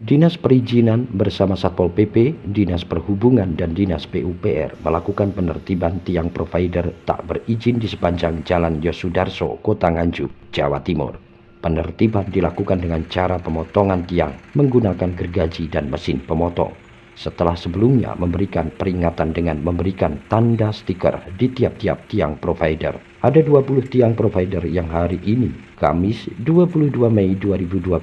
Dinas Perizinan bersama Satpol PP, Dinas Perhubungan dan Dinas PUPR melakukan penertiban tiang provider tak berizin di sepanjang Jalan Yosudarso, Kota Nganjuk, Jawa Timur. Penertiban dilakukan dengan cara pemotongan tiang menggunakan gergaji dan mesin pemotong. Setelah sebelumnya memberikan peringatan dengan memberikan tanda stiker di tiap-tiap tiang provider. Ada 20 tiang provider yang hari ini, Kamis 22 Mei 2025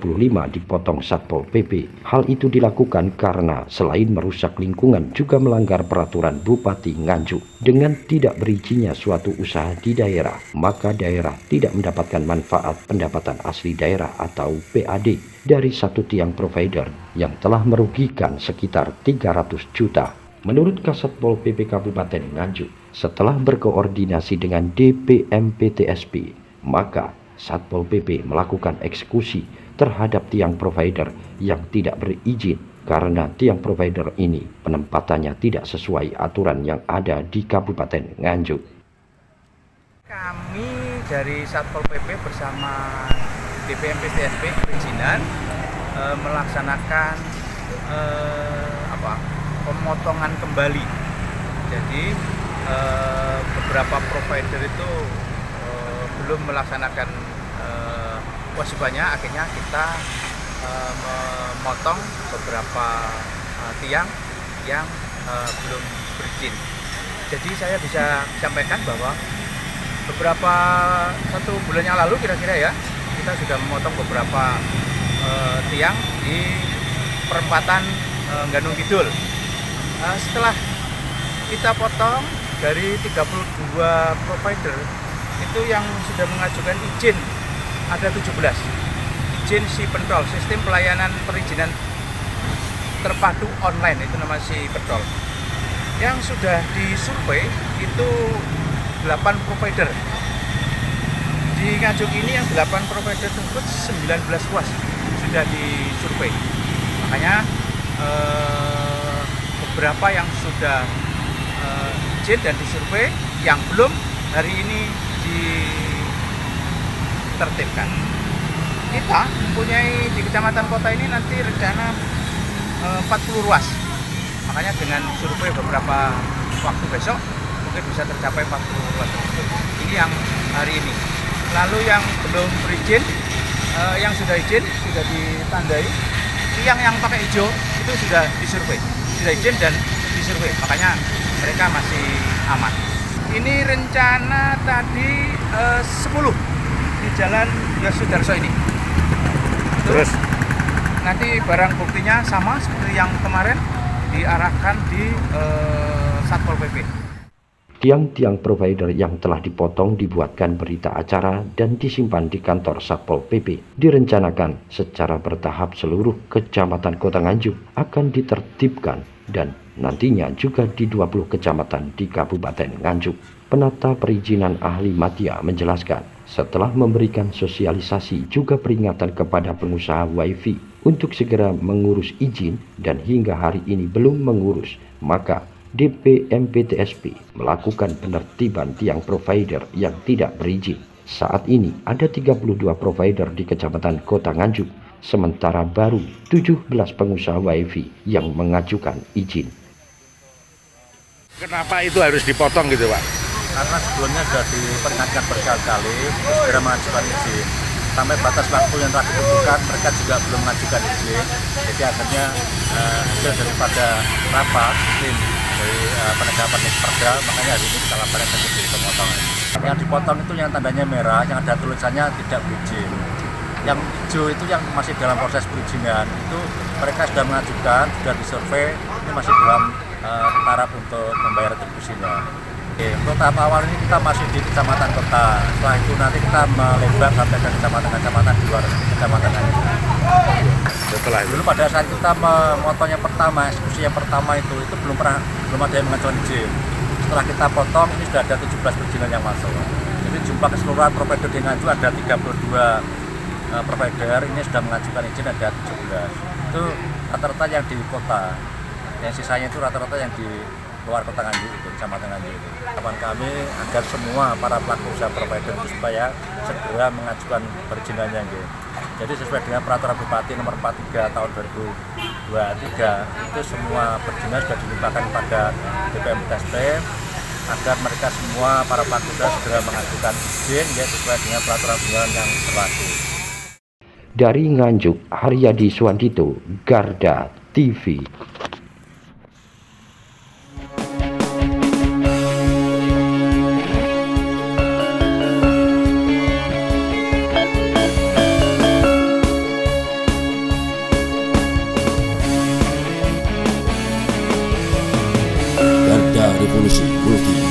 dipotong Satpol PP. Hal itu dilakukan karena selain merusak lingkungan juga melanggar peraturan Bupati Nganjuk. Dengan tidak berizinnya suatu usaha di daerah, maka daerah tidak mendapatkan manfaat pendapatan asli daerah atau PAD dari satu tiang provider yang telah merugikan sekitar 300 juta. Menurut Kasatpol PP Kabupaten Nganjuk, setelah berkoordinasi dengan DPMPTSP, maka Satpol PP melakukan eksekusi terhadap tiang provider yang tidak berizin karena tiang provider ini penempatannya tidak sesuai aturan yang ada di Kabupaten Nganjuk. Kami dari Satpol PP bersama DPMPTSP perizinan melaksanakan pemotongan kembali. Jadi beberapa provider itu belum melaksanakan kewajibannya, akhirnya kita memotong beberapa tiang yang belum berizin. Jadi saya bisa sampaikan bahwa beberapa 1 bulan yang lalu kira-kira ya, kita sudah memotong beberapa tiang di perempatan Gandung Kidul. Setelah kita potong dari 32 provider, itu yang sudah mengajukan izin ada 17. Izin si Pentol, sistem pelayanan perizinan terpadu online, itu nama si Pentol. Yang sudah disurvei itu 8 provider. Di Nganjuk ini yang 8 provider tersebut 19 ruas sudah disurvei. Makanya beberapa yang sudah izin dan disurvei, yang belum hari ini ditertibkan. Kita mempunyai di kecamatan kota ini nanti rencana 40 ruas. Makanya dengan survei beberapa waktu besok mungkin bisa tercapai 40 ruas tersebut. Ini yang hari ini. Lalu yang belum berizin, yang sudah izin sudah ditandai. Yang pakai hijau itu sudah disurvei, sudah izin dan disurvei. Makanya mereka masih aman. Ini rencana tadi 10 di Jalan Yosudarso ini. Terus nanti barang buktinya sama seperti yang kemarin diarahkan di Satpol PP. Tiang-tiang provider yang telah dipotong dibuatkan berita acara dan disimpan di kantor Satpol PP. Direncanakan secara bertahap seluruh kecamatan Kota Nganjuk akan ditertibkan dan nantinya juga di 20 kecamatan di Kabupaten Nganjuk. Penata perizinan ahli Matia menjelaskan, setelah memberikan sosialisasi juga peringatan kepada pengusaha WiFi untuk segera mengurus izin dan hingga hari ini belum mengurus, maka DPMPTSP melakukan penertiban tiang provider yang tidak berizin. Saat ini ada 32 provider di Kecamatan Kota Nganjuk, sementara baru 17 pengusaha WiFi yang mengajukan izin. Kenapa itu harus dipotong gitu, Pak? Karena sebelumnya sudah diperingatkan berkali-kali segera mengajukan izin. Sampai batas waktu yang telah ditentukan, mereka juga belum mengajukan izin. Jadi akhirnya hasil daripada rapat tim dari penegakan perda, makanya hari ini kita laporkan jadi pemotongan. Yang dipotong itu yang tandanya merah, yang ada tulisannya tidak berizin. Yang hijau itu yang masih dalam proses perizinan, itu mereka sudah mengajukan, sudah disurvei, ini masih dalam taraf untuk membayar retribusinya. Untuk tahap awal ini kita masih di kecamatan kota. Setelah itu nanti kita melebar sampai ke kecamatan-kecamatan di luar kecamatan ini. Setelah itu, dulu pada saat kita memotongnya pertama, eksekusi yang pertama itu belum ada yang mengajukan izin. Setelah kita potong, ini sudah ada 17 perizinan yang masuk. Jadi jumlah keseluruhan provider di Nganjuk ada 32 provider, ini sudah mengajukan izin ada 17. Itu rata-rata yang di kota. Yang sisanya itu rata-rata yang di luar kota Nganjuk itu, kecamatan Nganjuk itu. Harapan kami agar semua para pelaku usaha provider itu supaya segera mengajukan perizinannya gitu. Jadi sesuai dengan peraturan Bupati nomor 43 tahun 2023 itu semua perizinan sudah dilimpahkan pada DPM TSP agar mereka semua para pelaku usaha segera mengajukan izin ya sesuai dengan peraturan yang berlaku. Dari Nganjuk, Haryadi Suwandito, Garda TV. Garda Revolusi Multi